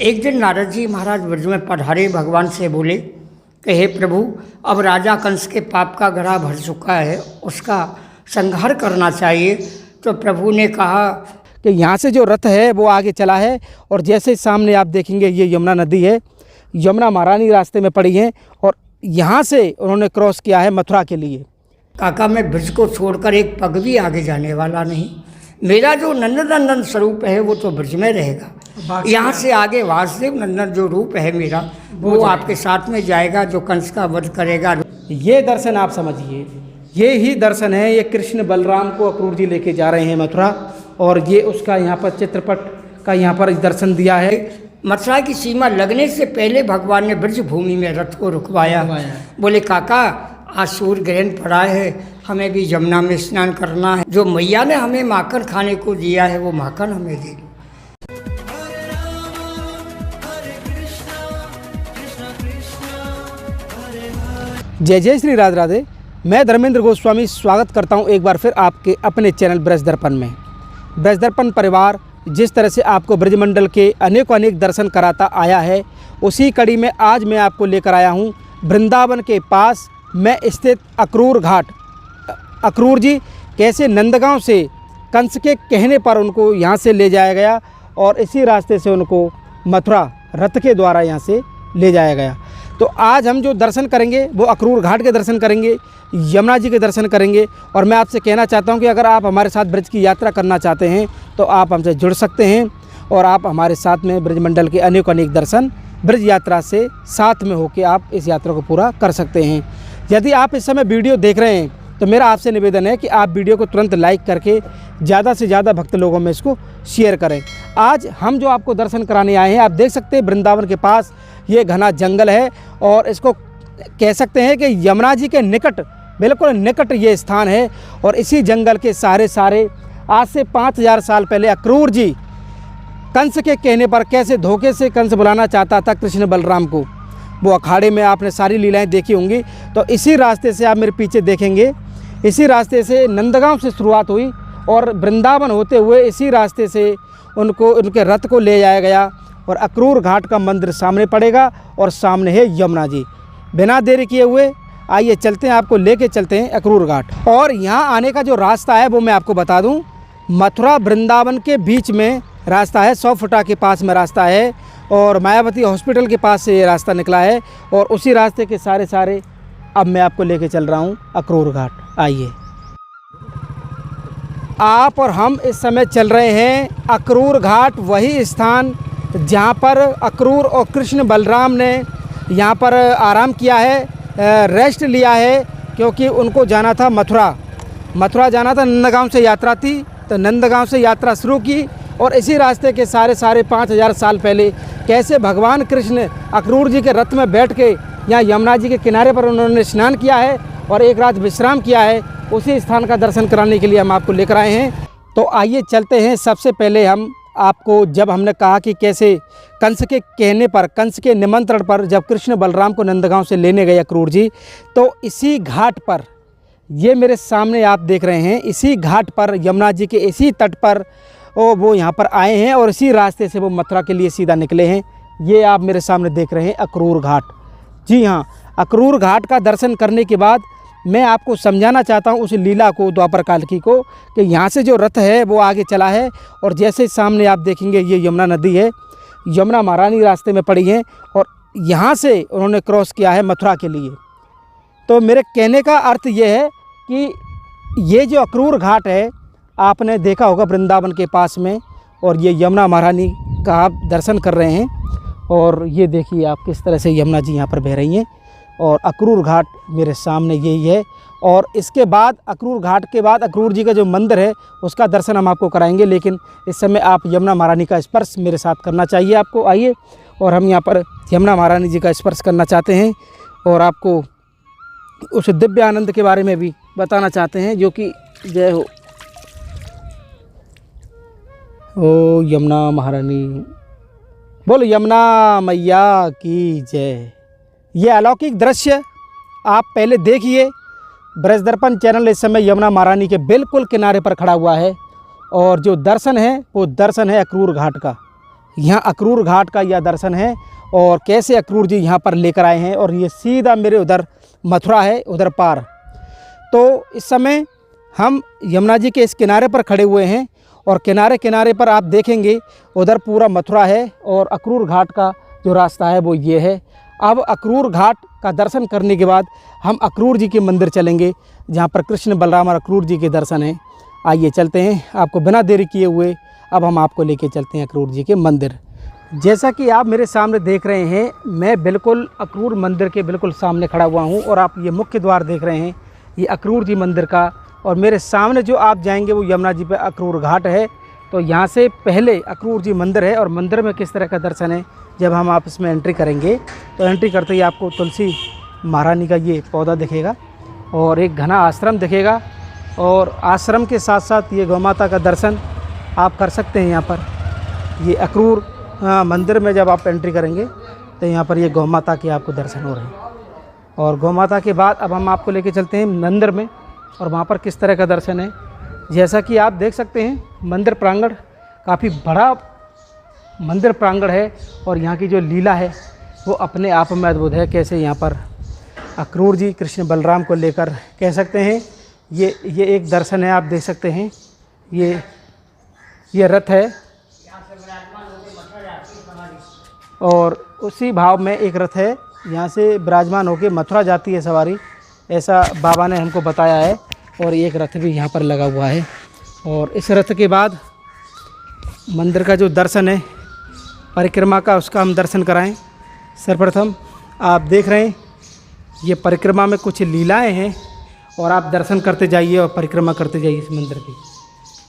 एक दिन नारद जी महाराज ब्रज में पधारे, भगवान से बोले कि हे प्रभु, अब राजा कंस के पाप का घड़ा भर चुका है, उसका संहार करना चाहिए। तो प्रभु ने कहा कि यहाँ से जो रथ है वो आगे चला है और जैसे सामने आप देखेंगे ये यमुना नदी है। यमुना महारानी रास्ते में पड़ी हैं और यहाँ से उन्होंने क्रॉस किया है मथुरा के लिए। काका, मैं ब्रज को छोड़कर एक पग भी आगे जाने वाला नहीं। मेरा जो नंदनंदन स्वरूप है वो तो ब्रज में रहेगा। यहाँ से आगे वासुदेव नंदन जो रूप है मेरा वो आपके साथ में जाएगा, जो कंस का वध करेगा। ये दर्शन आप समझिए, ये ही दर्शन है। ये कृष्ण बलराम को अक्रूर जी लेके जा रहे हैं मथुरा और ये उसका यहाँ पर चित्रपट का यहाँ पर दर्शन दिया है। मथुरा की सीमा लगने से पहले भगवान ने ब्रज भूमि में रथ को रुकवाया। बोले काका, आज सूर्य ग्रहण पड़ा है, हमें भी जमुना में स्नान करना है। जो मैया ने हमें माखन खाने को दिया है वो माखन हमें दे दो। जय जय श्री राधे राधे। मैं धर्मेंद्र गोस्वामी स्वागत करता हूं एक बार फिर आपके अपने चैनल ब्रज दर्पण में। ब्रज दर्पण परिवार जिस तरह से आपको ब्रजमंडल के अनेक दर्शन कराता आया है, उसी कड़ी में आज मैं आपको लेकर आया हूं वृंदावन के पास में स्थित अक्रूर घाट। अक्रूर जी कैसे नंदगांव से कंस के कहने पर उनको यहाँ से ले जाया गया और इसी रास्ते से उनको मथुरा रथ के द्वारा यहाँ से ले जाया गया। तो आज हम जो दर्शन करेंगे वो अक्रूर घाट के दर्शन करेंगे, यमुना जी के दर्शन करेंगे। और मैं आपसे कहना चाहता हूं कि अगर आप हमारे साथ ब्रज की यात्रा करना चाहते हैं तो आप हमसे जुड़ सकते हैं और आप हमारे साथ में ब्रजमंडल के अनेक दर्शन ब्रज यात्रा से साथ में होकर आप इस यात्रा को पूरा कर सकते हैं। यदि आप इस समय वीडियो देख रहे हैं तो मेरा आपसे निवेदन है कि आप वीडियो को तुरंत लाइक करके ज़्यादा से ज़्यादा भक्त लोगों में इसको शेयर करें। आज हम जो आपको दर्शन कराने आए हैं, आप देख सकते हैं वृंदावन के पास ये घना जंगल है और इसको कह सकते हैं कि यमुना जी के निकट, बिल्कुल निकट ये स्थान है। और इसी जंगल के सारे आज से 5000 साल पहले अक्रूर जी कंस के कहने पर कैसे धोखे से कंस बुलाना चाहता था कृष्ण बलराम को, वो अखाड़े में आपने सारी लीलाएं देखी होंगी। तो इसी रास्ते से आप मेरे पीछे देखेंगे, इसी रास्ते से नंदगांव से शुरुआत हुई और वृंदावन होते हुए इसी रास्ते से उनको उनके रथ को ले जाया गया और अक्रूर घाट का मंदिर सामने पड़ेगा और सामने है यमुना जी। बिना देरी किए हुए आइए चलते हैं, आपको लेके चलते हैं अक्रूर घाट। और यहाँ आने का जो रास्ता है वो मैं आपको बता दूँ, मथुरा वृंदावन के बीच में रास्ता है, 100 फुटा के पास में रास्ता है और मायावती हॉस्पिटल के पास से ये रास्ता निकला है और उसी रास्ते के सारे अब मैं आपको लेके चल रहा हूँ अक्रूर घाट। आइए, आप और हम इस समय चल रहे हैं अक्रूर घाट, वही स्थान जहाँ पर अक्रूर और कृष्ण बलराम ने यहाँ पर आराम किया है, रेस्ट लिया है, क्योंकि उनको जाना था मथुरा जाना था। नंदगांव से यात्रा थी तो नंदगांव से यात्रा शुरू की और इसी रास्ते के सारे 5000 साल पहले कैसे भगवान कृष्ण अक्रूर जी के रथ में बैठ के यहाँ यमुना जी के किनारे पर उन्होंने स्नान किया है और एक रात विश्राम किया है, उसी स्थान का दर्शन कराने के लिए हम आपको लेकर आए हैं। तो आइए चलते हैं। सबसे पहले हम आपको, जब हमने कहा कि कैसे कंस के कहने पर, कंस के निमंत्रण पर जब कृष्ण बलराम को नंदगांव से लेने गए अक्रूर जी, तो इसी घाट पर, ये मेरे सामने आप देख रहे हैं, इसी घाट पर यमुना जी के इसी तट पर वो यहाँ पर आए हैं और इसी रास्ते से वो मथुरा के लिए सीधा निकले हैं। ये आप मेरे सामने देख रहे हैं अक्रूर घाट। जी हाँ, अक्रूर घाट का दर्शन करने के बाद मैं आपको समझाना चाहता हूँ उस लीला को, द्वापर काल की को, कि यहाँ से जो रथ है वो आगे चला है और जैसे सामने आप देखेंगे ये यमुना नदी है, यमुना महारानी रास्ते में पड़ी है और यहाँ से उन्होंने क्रॉस किया है मथुरा के लिए। तो मेरे कहने का अर्थ ये है कि ये जो अक्रूर घाट है आपने देखा होगा वृंदावन के पास में, और ये यमुना महारानी का आप दर्शन कर रहे हैं और ये देखिए आप किस तरह से यमुना जी यहाँ पर बह रही हैं और अक्रूर घाट मेरे सामने यही है। और इसके बाद अक्रूर घाट के बाद अक्रूर जी का जो मंदिर है उसका दर्शन हम आपको कराएंगे, लेकिन इस समय आप यमुना महारानी का स्पर्श मेरे साथ करना चाहिए आपको। आइए, और हम यहाँ पर यमुना महारानी जी का स्पर्श करना चाहते हैं और आपको उस दिव्य आनंद के बारे में भी बताना चाहते हैं, जो कि जय हो ओ यमुना महारानी, बोलो यमुना मैया की जय। ये अलौकिक दृश्य आप पहले देखिए। ब्रज दर्पण चैनल इस समय यमुना महारानी के बिल्कुल किनारे पर खड़ा हुआ है और जो दर्शन है वो दर्शन है अक्रूर घाट का। यहाँ अक्रूर घाट का यह दर्शन है और कैसे अक्रूर जी यहाँ पर लेकर आए हैं। और ये सीधा मेरे उधर मथुरा है, उधर पार। तो इस समय हम यमुना जी के इस किनारे पर खड़े हुए हैं और किनारे किनारे पर आप देखेंगे उधर पूरा मथुरा है और अक्रूर घाट का जो रास्ता है वो ये है। अब अक्रूर घाट का दर्शन करने के बाद हम अक्रूर जी के मंदिर चलेंगे, जहाँ पर कृष्ण बलराम और अक्रूर जी के दर्शन हैं। आइए चलते हैं, आपको बिना देरी किए हुए अब हम आपको लेके चलते हैं अक्रूर जी के मंदिर। जैसा कि आप मेरे सामने देख रहे हैं, मैं बिल्कुल अक्रूर मंदिर के बिल्कुल सामने खड़ा हुआ हूँ और आप ये मुख्य द्वार देख रहे हैं, ये अक्रूर जी मंदिर का। और मेरे सामने जो आप जाएंगे वो यमुना जी पे अक्रूर घाट है। तो यहाँ से पहले अक्रूर जी मंदिर है और मंदिर में किस तरह का दर्शन है जब हम आप इसमें एंट्री करेंगे तो एंट्री करते ही आपको तुलसी महारानी का ये पौधा दिखेगा और एक घना आश्रम दिखेगा और आश्रम के साथ साथ ये गौ माता का दर्शन आप कर सकते हैं। यहाँ पर ये अक्रूर मंदिर में जब आप एंट्री करेंगे तो यहाँ पर ये गौ माता के आपको दर्शन हो रहे हैं। और गौ माता के बाद अब हम आपको लेके चलते हैं मंदिर में और वहाँ पर किस तरह का दर्शन है। जैसा कि आप देख सकते हैं मंदिर प्रांगण काफ़ी बड़ा मंदिर प्रांगण है और यहाँ की जो लीला है वो अपने आप में अद्भुत है। कैसे यहाँ पर अक्रूर जी कृष्ण बलराम को लेकर कह सकते हैं ये एक दर्शन है। आप देख सकते हैं ये रथ है और उसी भाव में एक रथ है, यहाँ से विराजमान होकर मथुरा जाती है सवारी, ऐसा बाबा ने हमको बताया है। और एक रथ भी यहाँ पर लगा हुआ है और इस रथ के बाद मंदिर का जो दर्शन है परिक्रमा का उसका हम दर्शन कराएं। सर्वप्रथम आप देख रहे हैं ये परिक्रमा में कुछ लीलाएं हैं और आप दर्शन करते जाइए और परिक्रमा करते जाइए इस मंदिर की।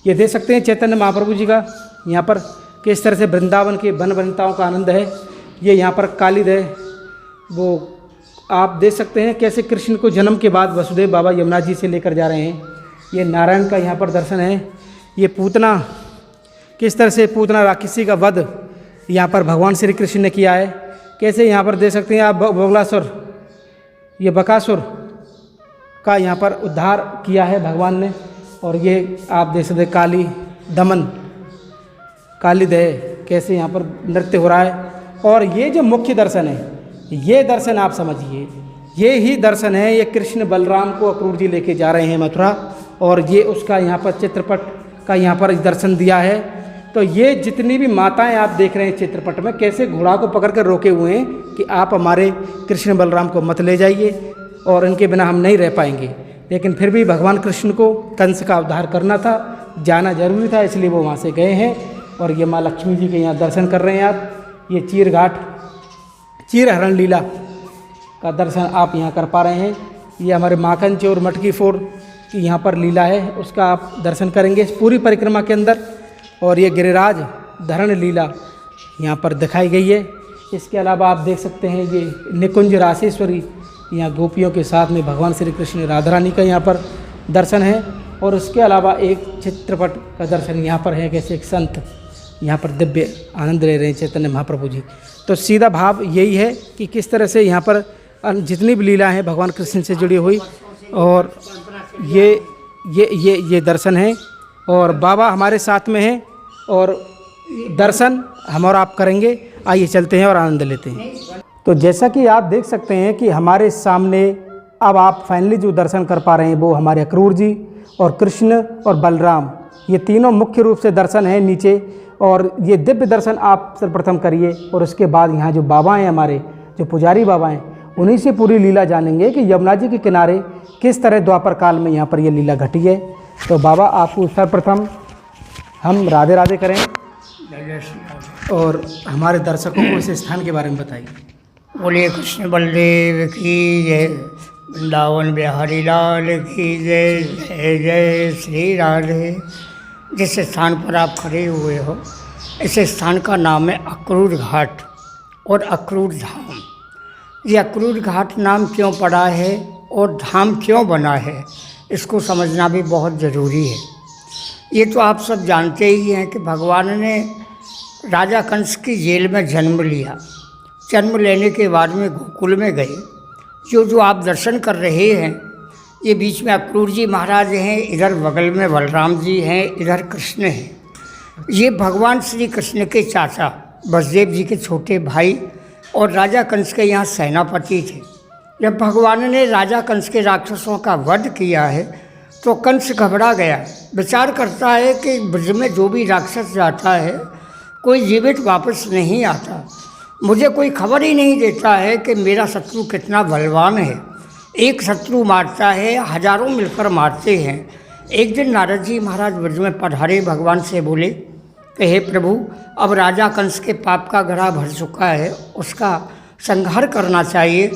ये देख सकते हैं चैतन्य महाप्रभु जी का यहाँ पर किस तरह से वृंदावन के वन वनिताओं का आनंद है। ये यहाँ पर कालिद है, वो आप देख सकते हैं कैसे कृष्ण को जन्म के बाद वसुदेव बाबा यमुना जी से लेकर जा रहे हैं। ये नारायण का यहाँ पर दर्शन है। ये पूतना किस तरह से पूतना राक्षसी का वध यहाँ पर भगवान श्री कृष्ण ने किया है। कैसे यहाँ पर देख सकते हैं आप बगलासुर, ये बकासुर का यहाँ पर उद्धार किया है भगवान ने। और ये आप देख सकते हैं काली दमन कालिद है, कैसे यहाँ पर नृत्य हो रहा है। और ये जो मुख्य दर्शन है ये दर्शन आप समझिए, ये ही दर्शन है, ये कृष्ण बलराम को अक्रूर जी लेके जा रहे हैं मथुरा और ये उसका यहाँ पर चित्रपट का यहाँ पर दर्शन दिया है। तो ये जितनी भी माताएं आप देख रहे हैं चित्रपट में कैसे घोड़ा को पकड़ कर रोके हुए हैं कि आप हमारे कृष्ण बलराम को मत ले जाइए और इनके बिना हम नहीं रह पाएंगे। लेकिन फिर भी भगवान कृष्ण को कंस का उद्धार करना था, जाना जरूरी था, इसलिए वो वहाँ से गए हैं। और ये माँ लक्ष्मी जी के यहाँ दर्शन कर रहे हैं आप। ये चीर घाट चीर हरण लीला का दर्शन आप यहाँ कर पा रहे हैं। ये हमारे माखन चोर मटकी फोड़ की यहाँ पर लीला है, उसका आप दर्शन करेंगे इस पूरी परिक्रमा के अंदर। और ये गिरिराज धरण लीला यहाँ पर दिखाई गई है। इसके अलावा आप देख सकते हैं ये निकुंज रासेश्वरी, यहाँ गोपियों के साथ में भगवान श्री कृष्ण राधा रानी का यहाँ पर दर्शन है। और उसके अलावा एक चित्रपट का दर्शन यहाँ पर है, कैसे एक संत यहाँ पर दिव्य आनंद ले रहे हैं चैतन्य महाप्रभु जी। तो सीधा भाव यही है कि किस तरह से यहाँ पर जितनी भी लीला है भगवान कृष्ण से जुड़ी हुई और ये दर्शन है। और बाबा हमारे साथ में हैं और दर्शन हम और आप करेंगे। आइए चलते हैं और आनंद लेते हैं। तो जैसा कि आप देख सकते हैं कि हमारे सामने अब आप फाइनली जो दर्शन कर पा रहे हैं वो हमारे अक्रूर जी और कृष्ण और बलराम, ये तीनों मुख्य रूप से दर्शन है नीचे। और ये दिव्य दर्शन आप सर्वप्रथम करिए और उसके बाद यहाँ जो बाबा हैं हमारे जो पुजारी बाबा हैं उन्हीं से पूरी लीला जानेंगे कि यमुना जी के किनारे किस तरह द्वापर काल में यहाँ पर ये लीला घटी है। तो बाबा आपको सर्वप्रथम हम राधे राधे करें और हमारे दर्शकों को इस स्थान के बारे में बताइए। बोलिए कृष्ण बलदेव की जय, वृंदावन बिहारी लाल की जय। जय जय श्री राधे। जिस स्थान पर आप खड़े हुए हो इस स्थान का नाम है अक्रूर घाट और अक्रूर धाम। ये अक्रूर घाट नाम क्यों पड़ा है और धाम क्यों बना है इसको समझना भी बहुत ज़रूरी है। ये तो आप सब जानते ही हैं कि भगवान ने राजा कंस की जेल में जन्म लिया। जन्म लेने के बाद में गोकुल में गए। जो आप दर्शन कर रहे हैं ये बीच में अक्रूर जी महाराज हैं, इधर बगल में बलराम जी हैं, इधर कृष्ण हैं। ये भगवान श्री कृष्ण के चाचा वसुदेव जी के छोटे भाई और राजा कंस के यहाँ सेनापति थे। जब भगवान ने राजा कंस के राक्षसों का वध किया है तो कंस घबरा गया। विचार करता है कि ब्रज में जो भी राक्षस जाता है कोई जीवित वापस नहीं आता। मुझे कोई खबर ही नहीं देता है कि मेरा शत्रु कितना बलवान है। एक शत्रु मारता है, हजारों मिलकर मारते हैं। एक दिन नारद जी महाराज ब्रज में पधारे, भगवान से बोले कि हे प्रभु, अब राजा कंस के पाप का घड़ा भर चुका है, उसका संहार करना चाहिए।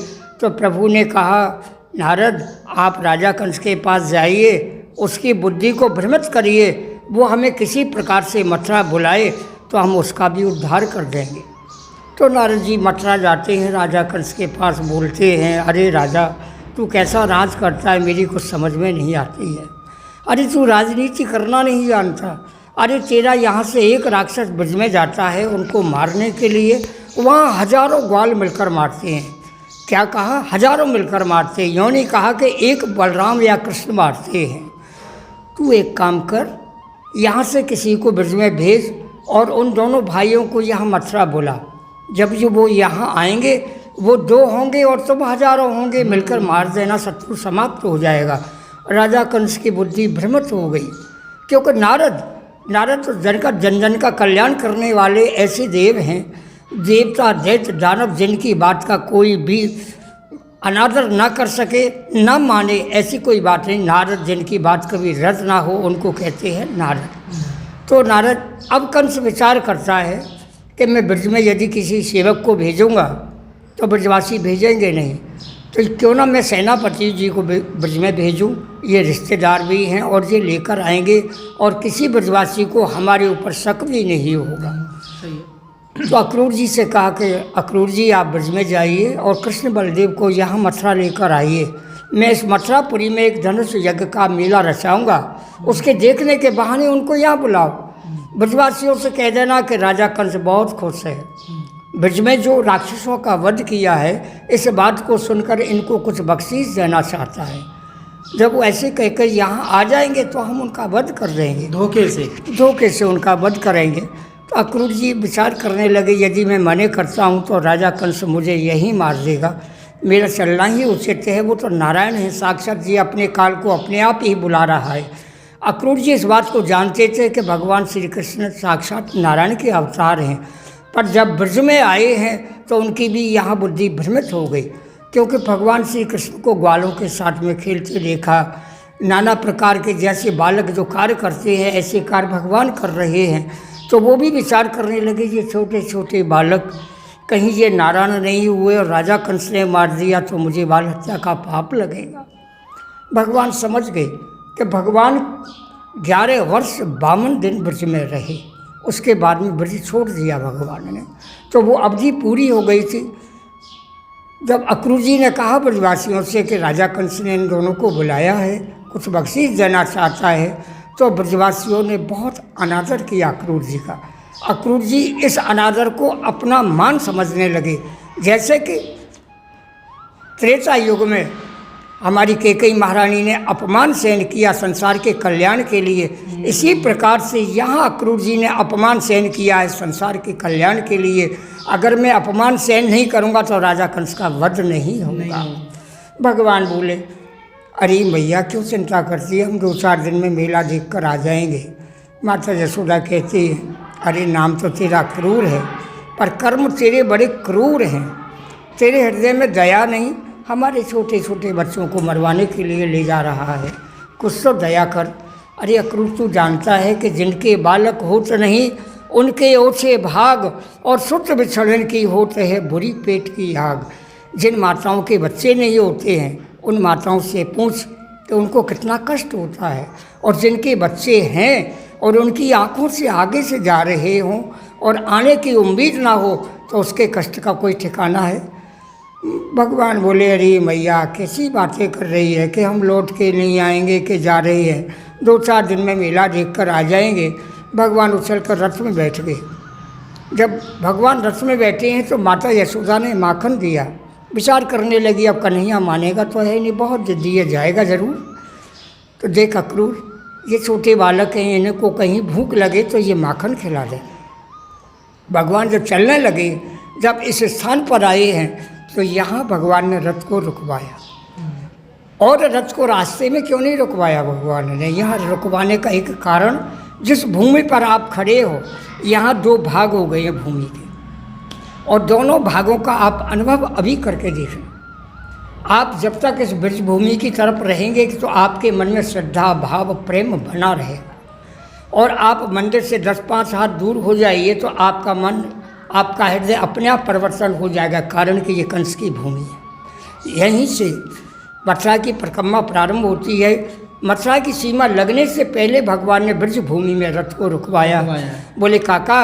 तो प्रभु ने कहा, नारद आप राजा कंस के पास जाइए, उसकी बुद्धि को भ्रमित करिए, वो हमें किसी प्रकार से मथुरा बुलाए तो हम उसका भी उद्धार कर देंगे। तो नारद जी मथुरा जाते हैं, राजा कंस के पास बोलते हैं, अरे राजा तू कैसा राज करता है, मेरी कुछ समझ में नहीं आती है। अरे तू राजनीति करना नहीं जानता। अरे तेरा यहाँ से एक राक्षस ब्रज में जाता है, उनको मारने के लिए वहाँ हजारों ग्वाल मिलकर मारते हैं। क्या कहा? हजारों मिलकर मारते हैं। यूँ नहीं कहा कि एक बलराम या कृष्ण मारते हैं। तू एक काम कर, यहाँ से किसी को ब्रज में भेज और उन दोनों भाइयों को यहाँ मथुरा बुला। जब वो यहाँ आएंगे, वो 2 होंगे और तुम हजारों होंगे, मिलकर मार देना, शत्रु समाप्त हो जाएगा। राजा कंस की बुद्धि भ्रमित हो गई, क्योंकि नारद तो जन जन का कल्याण करने वाले ऐसे देव हैं, देवता दैत्य दानव जिनकी बात का कोई भी अनादर ना कर सके, ना माने, ऐसी कोई बात नहीं। नारद जिनकी बात कभी रद्द ना हो, उनको कहते हैं नारद। तो नारद अब कंस विचार करता है कि मैं ब्रज में यदि किसी सेवक को भेजूँगा तो ब्रजवासी भेजेंगे नहीं, तो क्यों ना मैं सेनापति जी को ब्रज में भेजूँ, ये रिश्तेदार भी हैं और ये लेकर आएंगे और किसी ब्रजवासी को हमारे ऊपर शक भी नहीं होगा। तो अक्रूर जी से कहा कि अक्रूर जी आप ब्रज में जाइए और कृष्ण बलदेव को यहाँ मथुरा लेकर आइए। मैं इस मथुरापुरी में एक धनुष यज्ञ का मेला रचाऊँगा, उसके देखने के बहाने उनको यहाँ बुलाओ। ब्रजवासियों से कह देना कि राजा कंस बहुत खुश है, ब्रज में जो राक्षसों का वध किया है, इस बात को सुनकर इनको कुछ बख्शीश देना चाहता है। जब वो ऐसे कहकर यहाँ आ जाएंगे तो हम उनका वध कर देंगे, धोखे से उनका वध करेंगे। तो अक्रूर जी विचार करने लगे, यदि मैं मने करता हूँ तो राजा कंस मुझे यहीं मार देगा, मेरा चलना ही उचित है। वो तो नारायण है, साक्षात जी अपने काल को अपने आप ही बुला रहा है। अक्रूर जी इस बात को जानते थे कि भगवान श्री कृष्ण साक्षात नारायण के अवतार हैं, पर जब ब्रज में आए हैं तो उनकी भी यहाँ बुद्धि भ्रमित हो गई, क्योंकि भगवान श्री कृष्ण को ग्वालों के साथ में खेलते देखा, नाना प्रकार के जैसे बालक जो कार्य करते हैं ऐसे कार्य भगवान कर रहे हैं। तो वो भी विचार करने लगे, ये छोटे छोटे बालक कहीं ये नारायण नहीं हुए और राजा कंस ने मार दिया तो मुझे बाल हत्या का पाप लगेगा। भगवान समझ गए कि भगवान 11 वर्ष 52 दिन ब्रज में रहे, उसके बाद में ब्रज छोड़ दिया भगवान ने, तो वो अवधि पूरी हो गई थी। जब अक्रूर जी ने कहा ब्रजवासियों से कि राजा कंस ने इन दोनों को बुलाया है, कुछ बख्शीश देना चाहता है, तो ब्रजवासियों ने बहुत अनादर किया अक्रूर जी का। अक्रूर जी इस अनादर को अपना मान समझने लगे। जैसे कि त्रेता युग में हमारी कैकेयी महारानी ने अपमान सहन किया संसार के कल्याण के लिए, इसी प्रकार से यहाँ अक्रूर जी ने अपमान सहन किया है संसार के कल्याण के लिए। अगर मैं अपमान सहन नहीं करूँगा तो राजा कंस का वध नहीं होगा। भगवान बोले, अरे मैया क्यों चिंता करती है, हम 2-4 दिन में मेला देख कर आ जाएंगे। माता यशोदा कहती है, अरे नाम तो तेरा क्रूर है, पर कर्म तेरे बड़े क्रूर हैं, तेरे हृदय में दया नहीं, हमारे छोटे छोटे बच्चों को मरवाने के लिए ले जा रहा है, कुछ तो दया कर। अरे अक्रूर तू जानता है कि जिनके बालक होत नहीं उनके ओछे भाग, और सुत बिछड़न की होत है बुरी पेट की आग। जिन माताओं के बच्चे नहीं होते हैं उन माताओं से पूछ कि उनको कितना कष्ट होता है, और जिनके बच्चे हैं और उनकी आँखों से आगे से जा रहे हों और आने की उम्मीद ना हो तो उसके कष्ट का कोई ठिकाना है। भगवान बोले, अरे मैया कैसी बातें कर रही है कि हम लौट के नहीं आएंगे कि जा रहे हैं, 2-4 दिन में मेला देख कर आ जाएंगे। भगवान उछल कर रथ में बैठ गए। जब भगवान रथ में बैठे हैं तो माता यशोदा ने माखन दिया। विचार करने लगी, अब कन्हैया मानेगा तो है नहीं, बहुत जिद्दी है, जाएगा ज़रूर। तो देख अक्रूर, ये छोटे बालक हैं, इनको कहीं भूख लगे तो ये माखन खिला दे। भगवान जब चलने लगे, जब इस स्थान पर आए हैं तो यहाँ भगवान ने रथ को रुकवाया। और रथ को रास्ते में क्यों नहीं रुकवाया भगवान ने? यहाँ रुकवाने का एक कारण, जिस भूमि पर आप खड़े हो यहाँ दो भाग हो गए हैं भूमि के, और दोनों भागों का आप अनुभव अभी करके देखें। आप जब तक इस ब्रज भूमि की तरफ रहेंगे तो आपके मन में श्रद्धा भाव प्रेम बना रहेगा, और आप मंदिर से 10-5 हाथ दूर हो जाइए तो आपका मन, आपका हृदय अपने आप परिवर्तन हो जाएगा। कारण कि ये कंस की भूमि है। यहीं से मथुरा की परिक्रमा प्रारंभ होती है। मथुरा की सीमा लगने से पहले भगवान ने ब्रज भूमि में रथ को रुकवाया। बोले काका,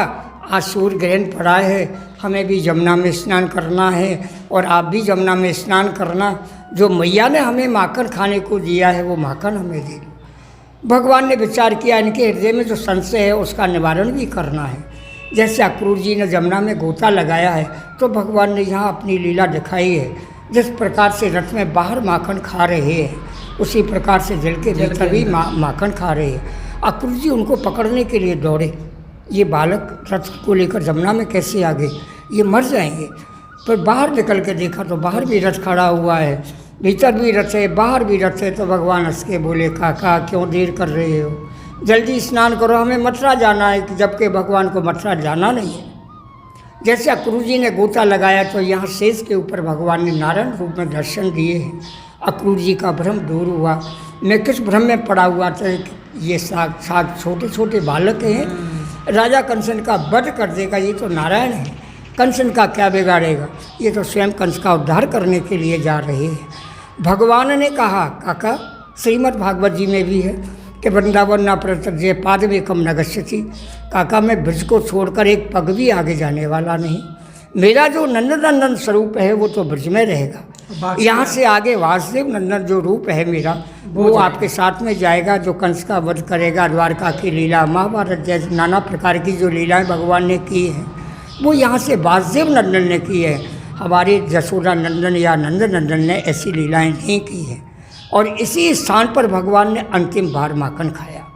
आज सूर्य ग्रहण पड़ा है, हमें भी यमुना में स्नान करना है और आप भी यमुना में स्नान करना। जो मैया ने हमें माखन खाने को दिया है वो माखन हमें दे दो। भगवान ने विचार किया इनके हृदय में जो संशय है उसका निवारण भी करना है। जैसे अक्रूर जी ने यमुना में गोता लगाया है तो भगवान ने यहाँ अपनी लीला दिखाई है। जिस प्रकार से रथ में बाहर माखन खा रहे हैं उसी प्रकार से जल के भीतर भी माखन खा रहे हैं। अक्रूर जी उनको पकड़ने के लिए दौड़े। ये बालक रथ को लेकर यमुना में कैसे आ गए, ये मर जाएंगे। पर बाहर निकल के देखा तो बाहर भी रथ खड़ा हुआ है, भीतर भी रथ है, बाहर भी रथ है। तो भगवान हंस के बोले काका क्यों देर कर रहे हो, जल्दी स्नान करो, हमें मथुरा जाना है। जबकि भगवान को मथुरा जाना नहीं है। जैसे अक्रूर जी ने गोता लगाया तो यहाँ शेष के ऊपर भगवान ने नारायण रूप में दर्शन दिए हैं। अक्रूर जी का भ्रम दूर हुआ। मैं किस भ्रम में पड़ा हुआ था कि ये साक्षात छोटे छोटे बालक हैं, राजा कंसन का वध कर देगा, ये तो नारायण है, कंसन का क्या बिगाड़ेगा, ये तो स्वयं कंस का उद्धार करने के लिए जा रहे हैं। भगवान ने कहा काका, श्रीमद् भागवत जी में भी है कि वृंदावन न प्रत्यज्य पादमेकम न गच्छति। काका मैं ब्रज को छोड़कर एक पग भी आगे जाने वाला नहीं। मेरा जो नंदनंदन स्वरूप है वो तो ब्रज में रहेगा। यहाँ से आगे वासुदेव नंदन जो रूप है मेरा वो आपके साथ में जाएगा, जो कंस का वध करेगा। द्वारका की लीला, महाभारत जैसे नाना प्रकार की जो लीलाएं भगवान ने की हैं वो यहाँ से वासुदेव नंदन ने की है। हमारे यशोदा नंदन या नंद नंदन ने ऐसी लीलाएं नहीं की हैं। और इसी स्थान पर भगवान ने अंतिम बार माखन खाया।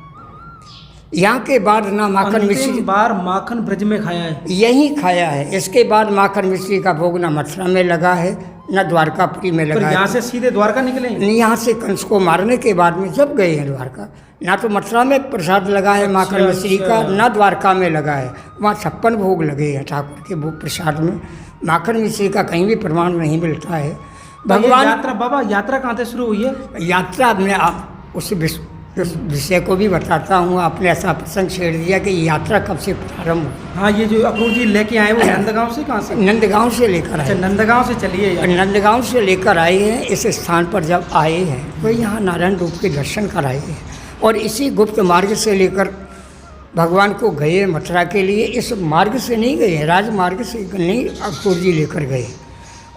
यहाँ के बाद ना माखन मिश्री बार माखन ब्रज में खाया है, यही खाया है। इसके बाद माखन मिश्री का भोग न मथुरा में लगा है न द्वारकापुरी में लगा है। यहाँ से सीधे द्वारका निकले? यहाँ से कंस को मारने के बाद में जब गए हैं द्वारका, ना तो मथुरा में प्रसाद लगा है माखन मिश्री का, ना द्वारका में लगा है। वहाँ 56 भोग लगे हैं ठाकुर के भोग प्रसाद में। माखन मिश्री का कहीं भी प्रमाण नहीं मिलता है। भगवान यात्रा, बाबा यात्रा कहाँ से शुरू हुई है? यात्रा मैं आप उस विषय को भी बताता हूँ। आपने ऐसा प्रसंग छेड़ दिया कि यात्रा कब से प्रारंभ हुई। हाँ, ये जो अक्रूर जी लेके आए वो नंदगांव से, कहाँ से? नंदगांव से लेकर आए। नंदगांव से चलिए। नंदगांव से लेकर आए हैं। इस स्थान पर जब आए हैं तो यहाँ नारायण रूप के दर्शन कराए हैं और इसी गुप्त मार्ग से लेकर भगवान को गए मथुरा के लिए। इस मार्ग से नहीं गए, राजमार्ग से नहीं अक्रूर जी लेकर गए।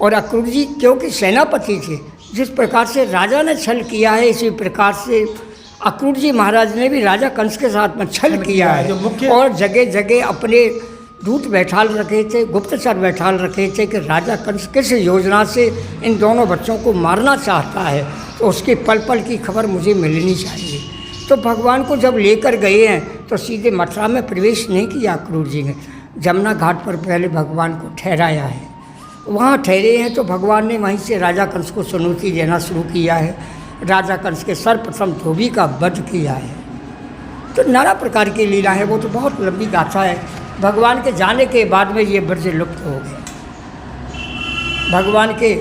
और अक्रूर जी क्योंकि सेनापति थे, जिस प्रकार से राजा ने छल किया है इसी प्रकार से अक्रूर जी महाराज ने भी राजा कंस के साथ में छल किया है। और जगह जगह अपने दूत बैठाल रखे थे, गुप्तचर बैठाल रखे थे कि राजा कंस किस योजना से इन दोनों बच्चों को मारना चाहता है, तो उसकी पल पल की खबर मुझे मिलनी चाहिए। तो भगवान को जब लेकर गए हैं तो सीधे मथुरा में प्रवेश नहीं किया अक्रूर जी ने। जमुना घाट पर पहले भगवान को ठहराया है। वहाँ ठहरे हैं तो भगवान ने वहीं से राजा कंस को चुनौती देना शुरू किया है। राजा कंस के सर्वप्रथम धोबी का वध किया है। तो नाना प्रकार की लीला है, वो तो बहुत लंबी गाथा है। भगवान के जाने के बाद में ये ब्रज लुप्त हो गए। भगवान के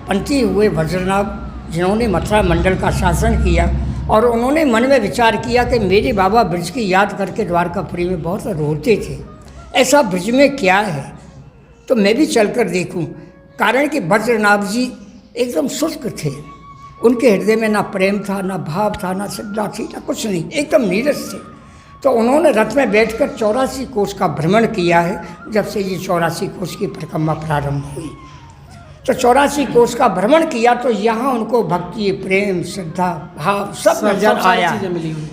पंथी हुए वज्रनाभ जिन्होंने मथुरा मंडल का शासन किया और उन्होंने मन में विचार किया कि मेरे बाबा ब्रज की याद करके द्वारकापुरी में बहुत रोते थे, ऐसा ब्रज में क्या है तो मैं भी चलकर देखूं। कारण कि वज्रनाभ जी एकदम शुष्क थे, उनके हृदय में ना प्रेम था, ना भाव था, ना श्रद्धा थी, ना कुछ नहीं, एकदम नीरस थे। तो उन्होंने रथ में बैठकर 84 कोस का भ्रमण किया है। जब से ये 84 कोस की परिक्रमा प्रारंभ हुई तो 84 कोस का भ्रमण किया तो यहाँ उनको भक्ति, प्रेम, श्रद्धा, भाव सब नजर आया।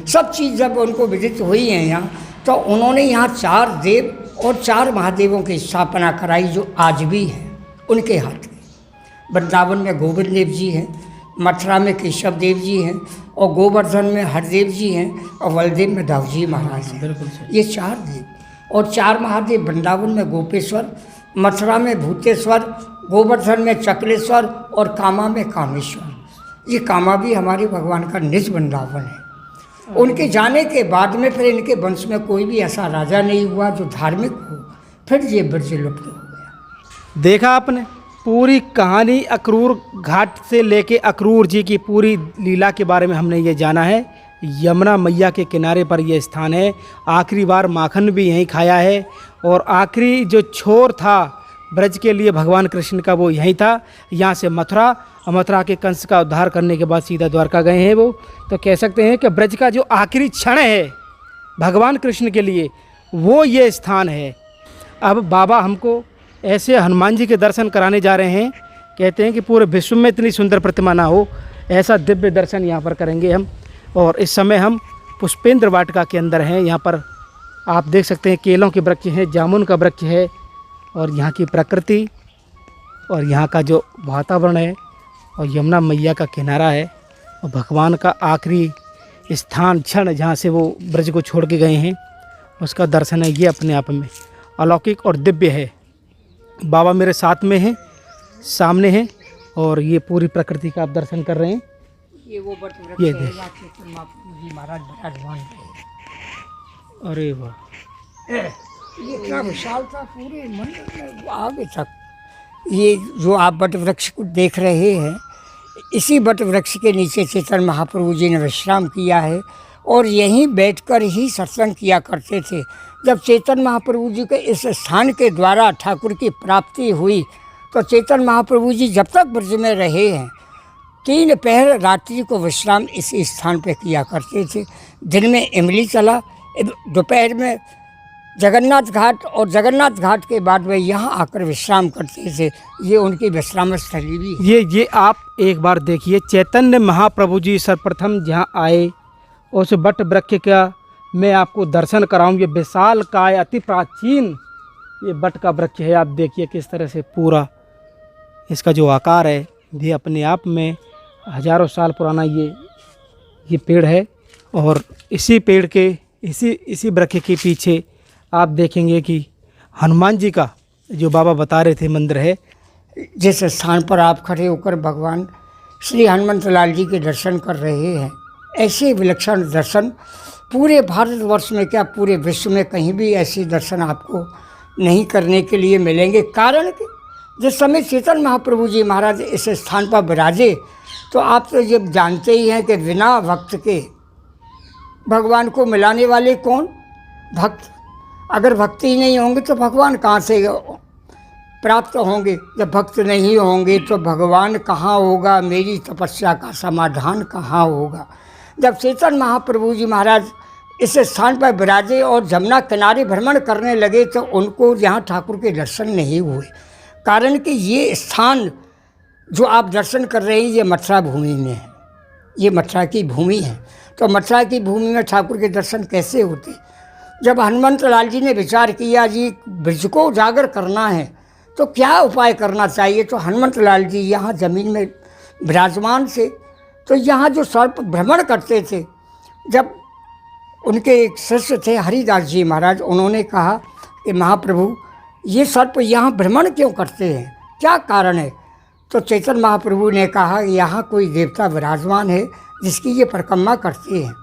सब चीज़ जब उनको विदित हुई है यहाँ, तो उन्होंने यहाँ 4 देव और 4 महादेवों की स्थापना कराई जो आज भी हैं उनके हाथ में। वृंदावन में गोविंद देव जी हैं, मथुरा में केशव देव जी हैं और गोवर्धन में हरदेव जी हैं और बलदेव में दाऊजी महाराज हैं। ये 4 देव और 4 महादेव वृंदावन में गोपेश्वर, मथुरा में भूतेश्वर, गोवर्धन में चक्रेश्वर और कामा में कामेश्वर। ये कामा भी हमारे भगवान का निज वृंदावन है। उनके जाने के बाद में फिर इनके वंश में कोई भी ऐसा राजा नहीं हुआ जो धार्मिक हो, फिर ये ब्रज लुप्त हो गया। देखा आपने पूरी कहानी अक्रूर घाट से लेके अक्रूर जी की पूरी लीला के बारे में हमने ये जाना है। यमुना मैया के किनारे पर यह स्थान है। आखिरी बार माखन भी यहीं खाया है और आखिरी जो छोर था ब्रज के लिए भगवान कृष्ण का वो यहीं था। यहाँ से मथुरा के कंस का उद्धार करने के बाद सीधा द्वारका गए हैं वो। तो कह सकते हैं कि ब्रज का जो आखिरी क्षण है भगवान कृष्ण के लिए वो ये स्थान है। अब बाबा हमको ऐसे हनुमान जी के दर्शन कराने जा रहे हैं। कहते हैं कि पूरे विश्व में इतनी सुंदर प्रतिमा ना हो, ऐसा दिव्य दर्शन यहाँ पर करेंगे हम। और इस समय हम पुष्पेंद्र वाटिका के अंदर हैं। यहाँ पर आप देख सकते हैं केलों के वृक्ष हैं, जामुन का वृक्ष है और यहाँ की प्रकृति और यहाँ का जो वातावरण है और यमुना मैया का किनारा है और भगवान का आखिरी स्थान क्षण जहाँ से वो ब्रज को छोड़ के गए हैं उसका दर्शन है। ये अपने आप में अलौकिक और दिव्य है। बाबा मेरे साथ में हैं, सामने हैं और ये पूरी प्रकृति का आप दर्शन कर रहे हैं। ये वो बट वृक्ष ये है देख। जहाँ चेतन महाप्रभु जी महाराज विराजमान थे। अरे वाह, ये इतना विशाल था पूरे मंदिर में आगे तक। ये जो आप बट वृक्ष को देख रहे हैं, इसी बट वृक्ष के नीचे चेतन महाप्रभु जी ने विश्राम किया है और यहीं बैठकर ही सत्संग किया करते थे। जब चेतन महाप्रभु जी के इस स्थान के द्वारा ठाकुर की प्राप्ति हुई तो चेतन महाप्रभु जी जब तक ब्रज में रहे हैं 3 पहर रात्रि को विश्राम इसी स्थान पे किया करते थे। दिन में इमली चला, दोपहर में जगन्नाथ घाट और जगन्नाथ घाट के बाद वे यहाँ आकर विश्राम करते थे। ये उनकी विश्राम स्थली भी है। ये आप एक बार देखिए, चैतन्य महाप्रभु जी सर्वप्रथम जहाँ आए उस बट वृक्ष का मैं आपको दर्शन कराऊं। ये विशाल काय अति प्राचीन ये बट का वृक्ष है। आप देखिए किस तरह से पूरा इसका जो आकार है ये अपने आप में हजारों साल पुराना ये पेड़ है। और इसी पेड़ के इसी वृक्ष के पीछे आप देखेंगे कि हनुमान जी का जो बाबा बता रहे थे मंदिर है। जिस स्थान पर आप खड़े होकर भगवान श्री हनुमंत लाल जी के दर्शन कर रहे हैं, ऐसे विलक्षण दर्शन पूरे भारतवर्ष में क्या पूरे विश्व में कहीं भी ऐसे दर्शन आपको नहीं करने के लिए मिलेंगे। कारण कि जिस समय चेतन महाप्रभु जी महाराज इस स्थान पर विराजे तो आप तो ये जानते ही हैं कि बिना भक्त के भगवान को मिलाने वाले कौन? भक्त। अगर भक्ति ही नहीं होंगे तो भगवान कहाँ से प्राप्त होंगे? जब भक्त नहीं होंगे तो भगवान कहाँ होगा? मेरी तपस्या का समाधान कहाँ होगा? जब चेतन महाप्रभु जी महाराज इस स्थान पर विराजे और जमुना किनारे भ्रमण करने लगे तो उनको यहाँ ठाकुर के दर्शन नहीं हुए। कारण कि ये स्थान जो आप दर्शन कर रहे हैं ये मथुरा भूमि में है, ये मथुरा की भूमि है। तो मथुरा की भूमि में ठाकुर के दर्शन कैसे होते? जब हनुमंत लाल जी ने विचार किया जी ब्रज को उजागर करना है तो क्या उपाय करना चाहिए, तो हनुमंत लाल जी यहाँ ज़मीन में विराजमान थे। तो यहाँ जो सर्प भ्रमण करते थे, जब उनके एक शिष्य थे हरिदास जी महाराज, उन्होंने कहा कि महाप्रभु ये सर्प यहाँ भ्रमण क्यों करते हैं, क्या कारण है? तो चैतन्य महाप्रभु ने कहा यहाँ कोई देवता विराजमान है जिसकी ये परिक्रमा करते हैं।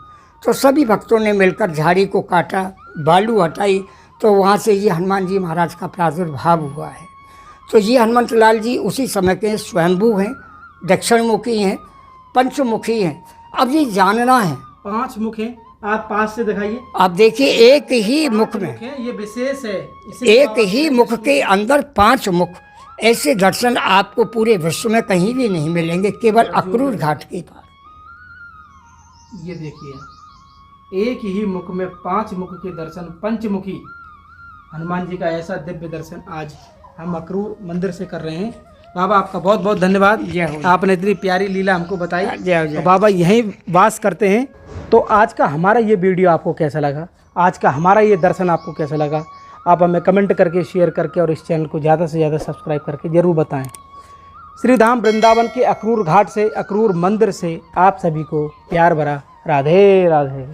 तो सभी भक्तों ने मिलकर झाड़ी को काटा, बालू हटाई, तो वहाँ से ये हनुमान जी महाराज का प्रादुर्भाव हुआ है। तो ये हनुमंत लाल जी उसी समय के स्वयंभू हैं, दक्षिणमुखी हैं, पंचमुखी हैं। अब ये जानना है, 5 मुख हैं। आप पास से दिखाइए। आप देखिए एक ही मुख में, ये विशेष है, एक ही मुख के अंदर 5 मुख। ऐसे दर्शन आपको पूरे विश्व में कहीं भी नहीं मिलेंगे, केवल अक्रूर घाट के पास। ये देखिए एक ही मुख में 5 मुख के दर्शन, पंचमुखी हनुमान जी का ऐसा दिव्य दर्शन आज हम अक्रूर मंदिर से कर रहे हैं। बाबा आपका बहुत बहुत धन्यवाद, आपने इतनी प्यारी लीला हमको बताई। तो बाबा यहीं वास करते हैं। तो आज का हमारा ये वीडियो आपको कैसा लगा, आज का हमारा ये दर्शन आपको कैसा लगा, आप हमें कमेंट करके, शेयर करके और इस चैनल को ज़्यादा से ज़्यादा सब्सक्राइब करके ज़रूर बताएं। श्री धाम वृंदावन के अक्रूर घाट से, अक्रूर मंदिर से आप सभी को प्यार भरा राधे राधे।